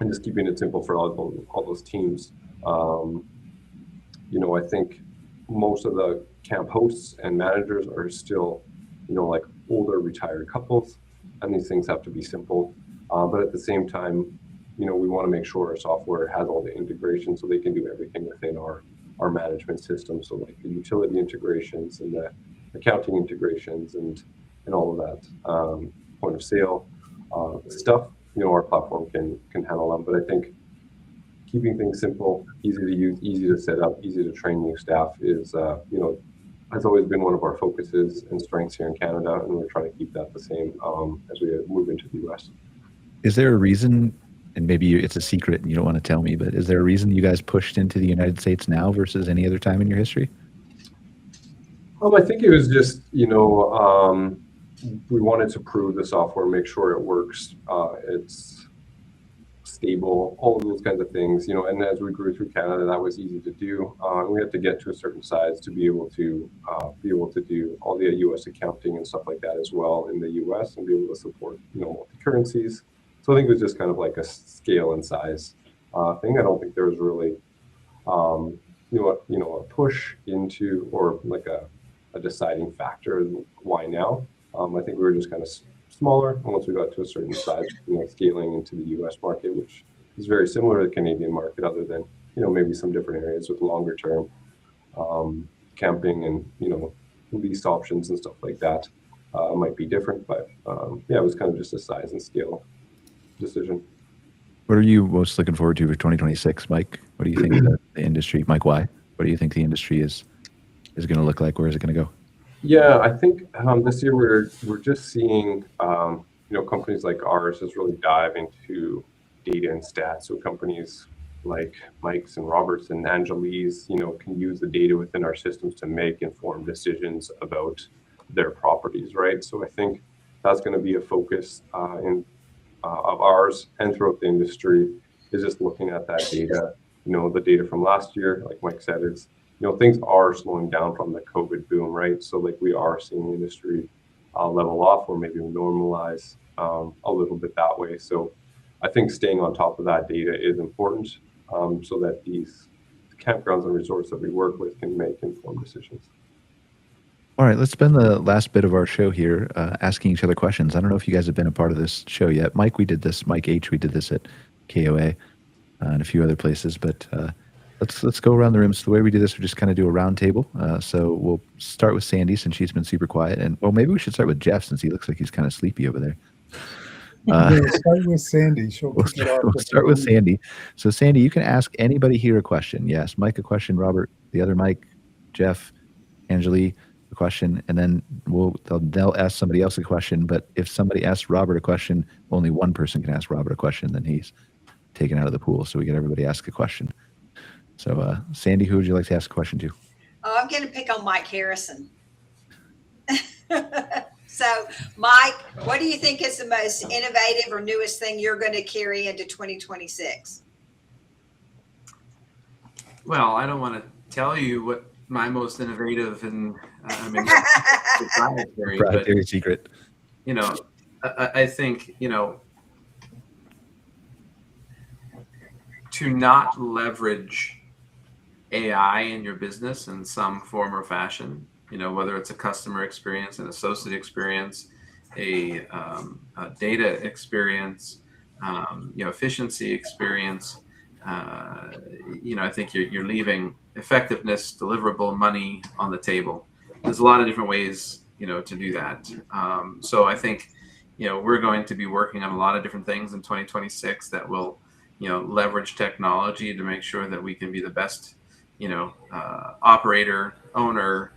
just keeping it simple for all those teams. I think most of the camp hosts and managers are still, like older retired couples, and these things have to be simple. But at the same time, we want to make sure our software has all the integration so they can do everything within our management system. So like the utility integrations and the accounting integrations and all of that point of sale stuff, our platform can handle them. But I think keeping things simple, easy to use, easy to set up, easy to train new staff is, has always been one of our focuses and strengths here in Canada, and we're trying to keep that the same as we move into the US. Is
there a reason, and maybe it's a secret and you don't want to tell me, but is there a reason you guys pushed into the United States now versus any other time in your history?
I think it was just, we wanted to prove the software, make sure it works, it's stable, all of those kinds of things, and as we grew through Canada, that was easy to do. We had to get to a certain size to be able to do all the US accounting and stuff like that as well in the US, and be able to support, multi-currencies. So I think it was just kind of like a scale and size thing. I don't think there was really, a push into, or like a deciding factor why now. I think we were just kind of smaller, and once we got to a certain size, scaling into the US market, which is very similar to the Canadian market, other than, maybe some different areas with longer term camping and, lease options and stuff like that might be different. But it was kind of just a size and scale decision.
What are you most looking forward to for 2026, Mike? What do you think the industry, Mike, why? What do you think the industry is going to look like? Where is it going to go?
Yeah, I think this year we're just seeing, companies like ours just really dive into data and stats. So companies like Mike's and Robert's and Angele's, can use the data within our systems to make informed decisions about their properties, right? So I think that's going to be a focus of ours and throughout the industry, is just looking at that data. The data from last year, like Mike said, is things are slowing down from the COVID boom, right? So like we are seeing the industry level off or maybe normalize a little bit that way. So I think staying on top of that data is important, so that these campgrounds and resorts that we work with can make informed decisions.
All right, let's spend the last bit of our show here asking each other questions. I don't know if you guys have been a part of this show yet. Mike, we did this. Mike H, we did this at KOA and a few other places. But let's go around the room. So the way we do this, we just kind of do a round table. So we'll start with Sandy, since she's been super quiet. And well, maybe we should start with Jeff, since he looks like he's kind of sleepy over there.
We'll start with Sandy.
We'll start with Sandy. So Sandy, you can ask anybody here a question. Yes, Mike a question, Robert, the other Mike, Jeff, Angele a question, and then they'll ask somebody else a question. But if somebody asks Robert a question, only one person can ask Robert a question, then he's taken out of the pool. So we get everybody ask a question. So Sandy, who would you like to ask a question to?
Oh, I'm going to pick on Mike Harrison. So, Mike, what do you think is the most innovative or newest thing you're going to carry into 2026?
Well, I don't want to tell you what my most innovative and
proprietary secret.
I think to not leverage AI in your business in some form or fashion, whether it's a customer experience, an associate experience, a data experience, efficiency experience. I think you're leaving effectiveness, deliverable money on the table. There's a lot of different ways, to do that. So I think, we're going to be working on a lot of different things in 2026 that will, leverage technology to make sure that we can be the best, operator, owner,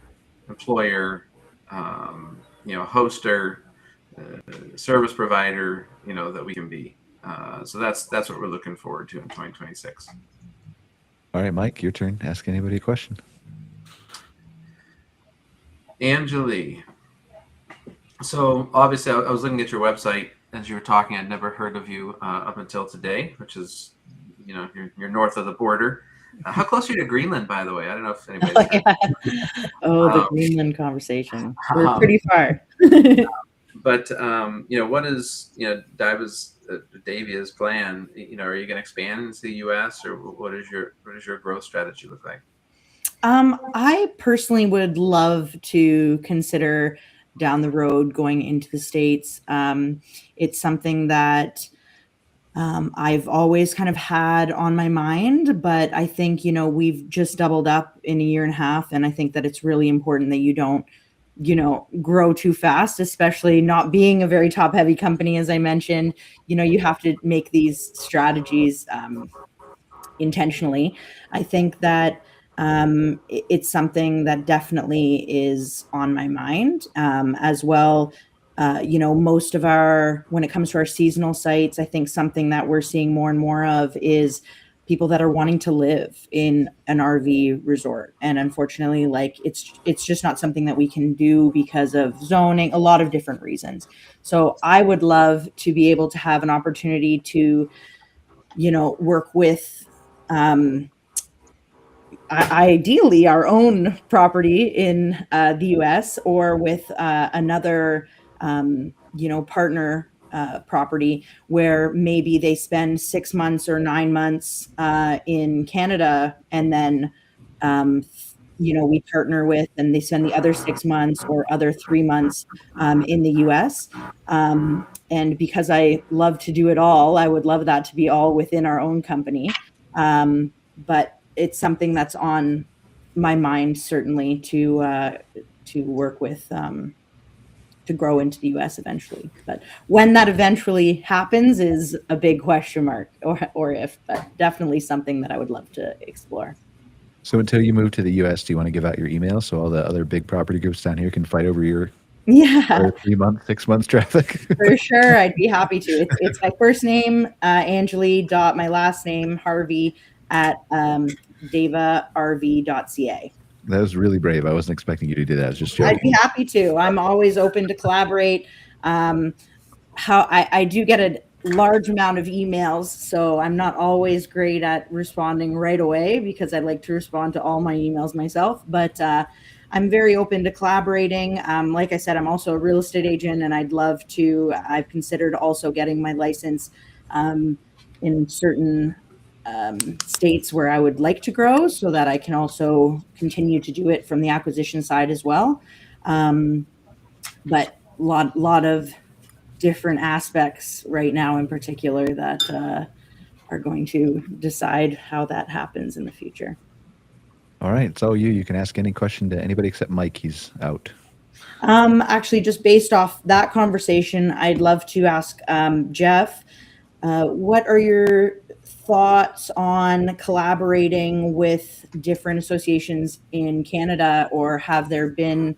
employer, hoster, service provider, that we can be. So that's what we're looking forward to in 2026.
All right, Mike, your turn. Ask anybody a question.
Angele. So obviously I was looking at your website as you were talking. I'd never heard of you up until today, which is, you're north of the border. How close are you to Greenland, by the way? I don't know if anybody's
the Greenland conversation. We're pretty far.
But what is Davia's plan? Are you going to expand into the U.S. or what is your growth strategy look like?
I personally would love to consider down the road going into the States. It's something that I've always kind of had on my mind, but I think, we've just doubled up in a year and a half. And I think that it's really important that you don't, grow too fast, especially not being a very top heavy company. As I mentioned, you have to make these strategies intentionally. I think that it's something that definitely is on my mind as well. Most of when it comes to our seasonal sites, I think something that we're seeing more and more of is people that are wanting to live in an RV resort. And unfortunately, it's just not something that we can do because of zoning, a lot of different reasons. So I would love to be able to have an opportunity to, work with, ideally our own property in the US or with another, partner property where maybe they spend 6 months or 9 months in Canada, and then we partner with, and they spend the other 6 months or other 3 months in the US. And because I love to do it all, I would love that to be all within our own company. But it's something that's on my mind, certainly, to work with, to grow into the US eventually. But when that eventually happens is a big question mark, or if, but definitely something that I would love to explore.
So until you move to the US, do you want to give out your email so all the other big property groups down here can fight over your 3 months, 6 months traffic?
For sure, I'd be happy to. It's my first name, Anjali, my last name, Harvie, at davarv.ca.
That was really brave. I wasn't expecting you to do that. I was just joking.
I'd be happy to. I'm always open to collaborate. I do get a large amount of emails, so I'm not always great at responding right away because I like to respond to all my emails myself. But I'm very open to collaborating. Like I said, I'm also a real estate agent, and I've considered also getting my license in certain states where I would like to grow so that I can also continue to do it from the acquisition side as well. But lot of different aspects right now in particular that are going to decide how that happens in the future.
All right. So you can ask any question to anybody except Mike. He's out.
Actually, just based off that conversation, I'd love to ask Jeff, what are your thoughts on collaborating with different associations in Canada, or have there been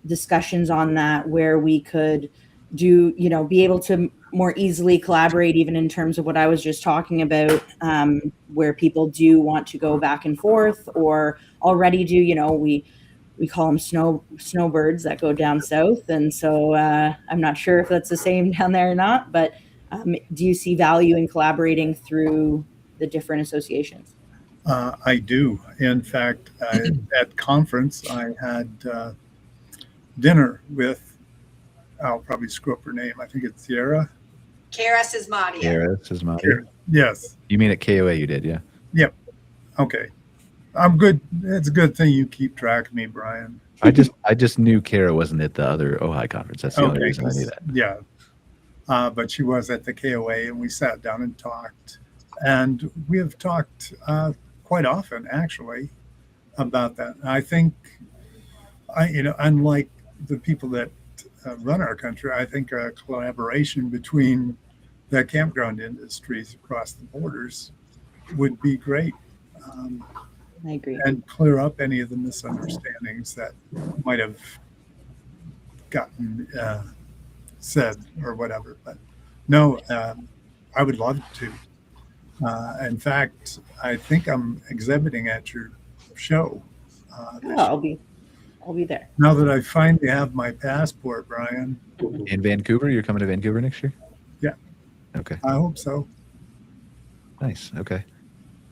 discussions on that where we could be able to more easily collaborate, even in terms of what I was just talking about, where people do want to go back and forth or already do, we call them snowbirds that go down south. And so I'm not sure if that's the same down there or not, but do you see value in collaborating through the different associations?
I do. In fact, at conference, I had dinner with, I'll probably screw up her name. I think it's Sierra.
Kara Sismadia.
Yes.
You mean at KOA you did, yeah?
Yep. Okay. I'm good. It's a good thing you keep track of me, Brian.
I just knew Kara wasn't at the other Ojai conference. That's the only reason I knew that.
Yeah. But she was at the KOA, and we sat down and talked. And we have talked quite often, actually, about that. I think, unlike the people that run our country, I think a collaboration between the campground industries across the borders would be great.
I agree.
And clear up any of the misunderstandings that might have gotten said or whatever. But no, I would love to. In fact, I think I'm exhibiting at your show.
I'll be there.
Now that I finally have my passport, Brian.
In Vancouver? You're coming to Vancouver next year?
Yeah.
Okay.
I hope so.
Nice. Okay.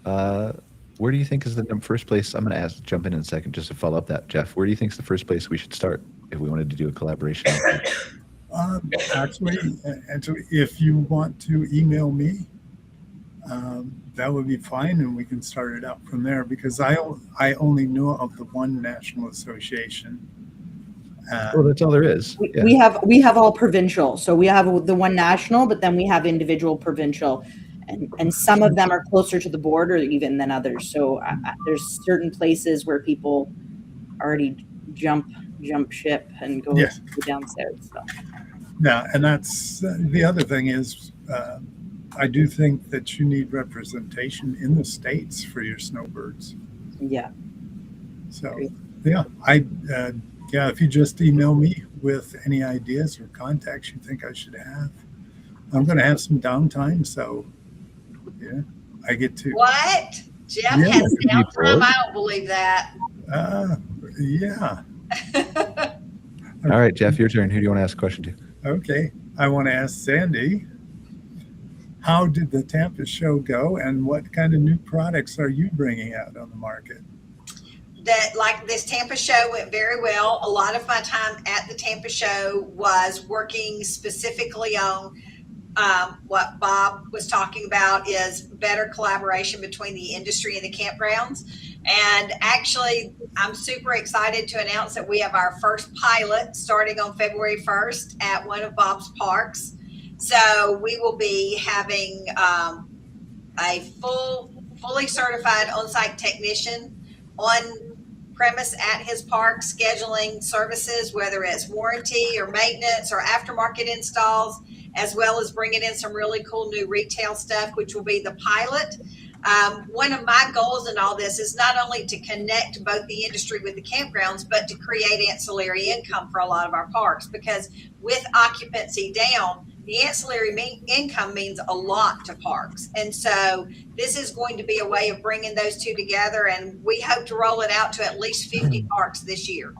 Where do you think is the first place? I'm going to jump in a second just to follow up that, Jeff. Where do you think is the first place we should start if we wanted to do a collaboration?
Actually, if you want to email me, that would be fine, and we can start it out from there, because I only know of the one national association.
Well, that's all there is. Yeah.
We have all provincial. So we have the one national, but then we have individual provincial. And some of them are closer to the border even than others. So there's certain places where people already jump ship and go down south. So.
Yeah, and that's the other thing is, I do think that you need representation in the States for your snowbirds.
Yeah.
So, yeah, if you just email me with any ideas or contacts you think I should have. I'm going to have some downtime, so yeah, I get to.
What? Jeff has downtime? I don't believe that.
Yeah.
All right, Jeff, your turn. Who do you want to ask a question to?
Okay. I want to ask Sandy, how did the Tampa show go, and what kind of new products are you bringing out on the market?
This Tampa show went very well. A lot of my time at the Tampa show was working specifically on what Bob was talking about, is better collaboration between the industry and the campgrounds. And actually, I'm super excited to announce that we have our first pilot starting on February 1st at one of Bob's parks. So we will be having a fully certified on-site technician on premise at his park, scheduling services, whether it's warranty or maintenance or aftermarket installs, as well as bringing in some really cool new retail stuff, which will be the pilot. One of my goals in all this is not only to connect both the industry with the campgrounds, but to create ancillary income for a lot of our parks, because with occupancy down, the ancillary income means a lot to parks. And so this is going to be a way of bringing those two together. And we hope to roll it out to at least 50 parks this year.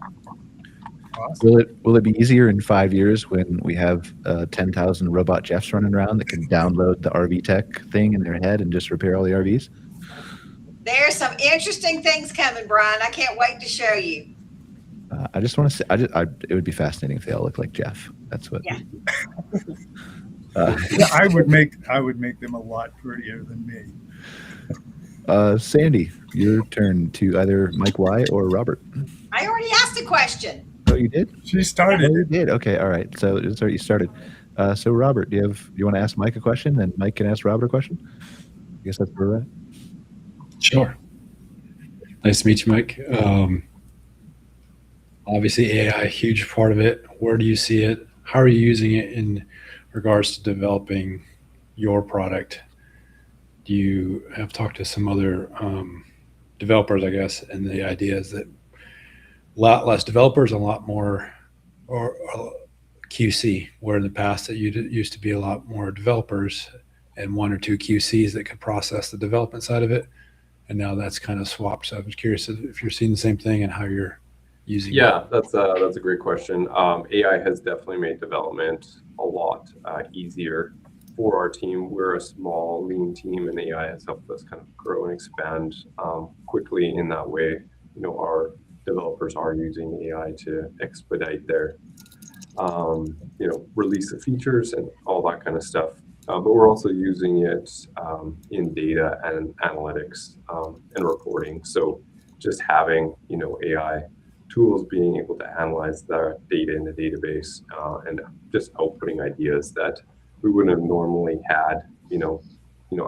Will it be easier in 5 years when we have 10,000 robot Jeffs running around that can download the RV tech thing in their head and just repair all the RVs?
There's some interesting things coming, Brian. I can't wait to show you.
I just want to say, it would be fascinating if they all look like Jeff. That's what.
Yeah.
Yeah, I would make them a lot prettier than me.
Sandy, your turn to either Mike Y or Robert.
I already asked a question.
Oh, you did?
She started.
Oh, you did. Okay. All right. So you started. So Robert, do you want to ask Mike a question? Then Mike can ask Robert a question. I guess that's where we're at.
Sure. Nice to meet you, Mike. Obviously, AI, a huge part of it. Where do you see it? How are you using it in regards to developing your product? Do you have talked to some other developers, I guess, and the idea is that a lot less developers, a lot more or QC, where in the past it used to be a lot more developers and one or two QCs that could process the development side of it. And now that's kind of swapped. So I was curious if you're seeing the same thing and how you're using it.
Yeah, that's a great question. AI has definitely made development a lot easier for our team. We're a small, lean team, and AI has helped us kind of grow and expand quickly in that way. You know, our developers are using AI to expedite their, release of features and all that kind of stuff. But we're also using it in data and analytics and reporting. So just having, AI tools being able to analyze the data in the database and just outputting ideas that we wouldn't have normally had,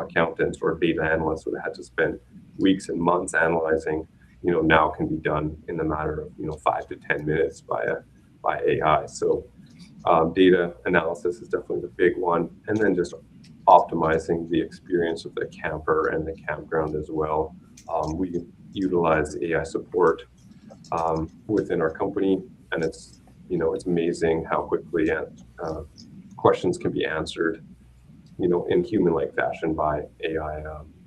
accountants or data analysts would have had to spend weeks and months analyzing, now can be done in the matter of, 5 to 10 minutes by AI. So data analysis is definitely the big one. And then just optimizing the experience of the camper and the campground as well. We utilize AI support within our company, and it's amazing how quickly questions can be answered, in human-like fashion by AI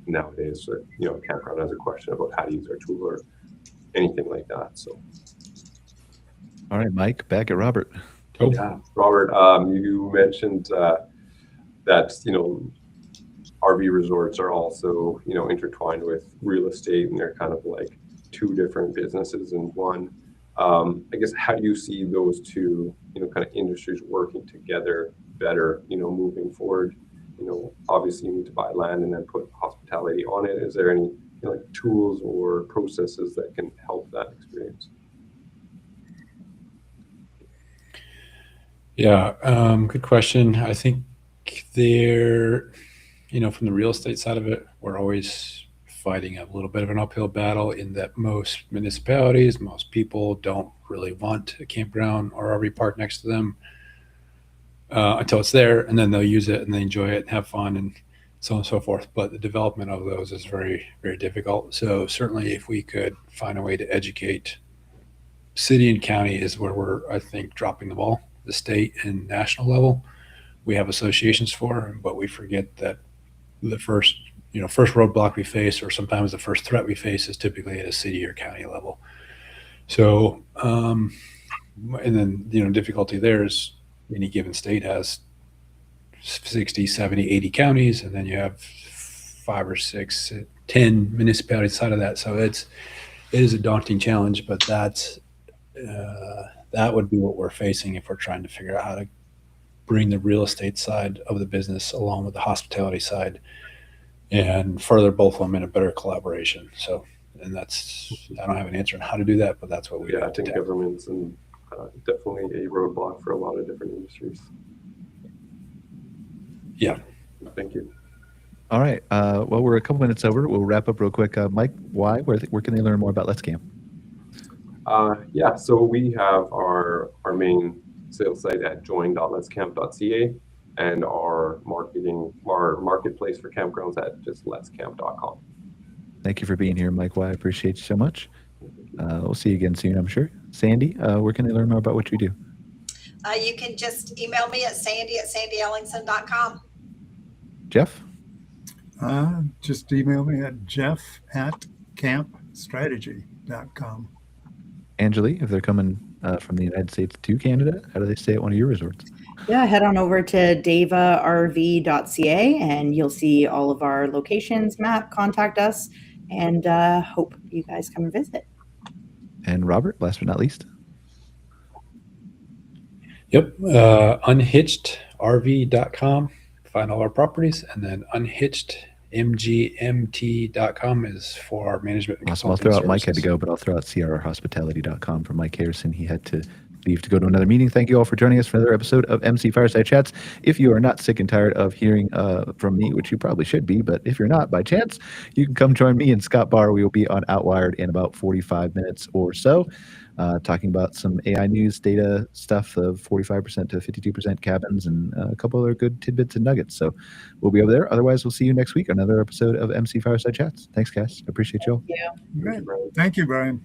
nowadays. So, campground has a question about how to use our tool or anything like that. So,
all right, Mike, back at Robert.
Oh.
Yeah, Robert, you mentioned that RV resorts are also intertwined with real estate, and they're kind of like two different businesses in one. I guess, how do you see those two kind of industries working together better moving forward? Obviously you need to buy land and then put hospitality on it. Is there any tools or processes that can help that experience?
Yeah, good question. I think from the real estate side of it, we're always fighting a little bit of an uphill battle in that most municipalities, most people don't really want a campground or RV park next to them until it's there, and then they'll use it and they enjoy it and have fun and so on and so forth. But the development of those is very, very difficult. So certainly if we could find a way to educate city and county is where we're, I think, dropping the ball. The state and national level, we have associations for, but we forget that the first roadblock we face, or sometimes the first threat we face, is typically at a city or county level. So, and then, difficulty there is any given state has 60, 70, 80 counties, and then you have 5 or 6, 10 municipalities outside of that. So it is a daunting challenge, but that would be what we're facing if we're trying to figure out how to bring the real estate side of the business along with the hospitality side and further both of them in a better collaboration. So, and I don't have an answer on how to do that, but that's what we have
I
to
think
tackle.
government's definitely a roadblock for a lot of different industries.
Yeah.
Thank you.
All right. Well, we're a couple minutes over. We'll wrap up real quick. Mike, where can they learn more about LetsCamp?
So we have our main sales site at join.letscamp.ca and our marketplace for campgrounds at just LetsCamp.com.
Thank you for being here, Mike Y. I appreciate you so much. We'll see you again soon, I'm sure. Sandy, where can they learn more about what you do?
You can just email me at sandy@sandyellingson.com.
Jeff?
Just email me at jeff@campstrategy.com.
Angeli, if they're coming from the United States to Canada, how do they stay at one of your resorts?
Yeah, head on over to davarv.ca and you'll see all of our locations, map, contact us, and hope you guys come and visit.
And Robert, last but not least.
Yep. Unhitchedrv.com. Find all our properties, and then unhitchedmgmt.com is for our management and
Awesome. I'll
consulting
throw out Mike had to
services.
go, but I'll throw out crhospitality.com for Mike Harrison. He had to leave to go to another meeting. Thank you all for joining us for another episode of MC Fireside Chats. If you are not sick and tired of hearing from me, which you probably should be, but if you're not, by chance, you can come join me and Scott Barr. We will be on Outwired in about 45 minutes or so, talking about some AI news data stuff of 45% to 52% cabins and a couple other good tidbits and nuggets. So we'll be over there. Otherwise, we'll see you next week on another episode of MC Fireside Chats. Thanks, guys. I appreciate you all.
Yeah.
Thank you, Brian.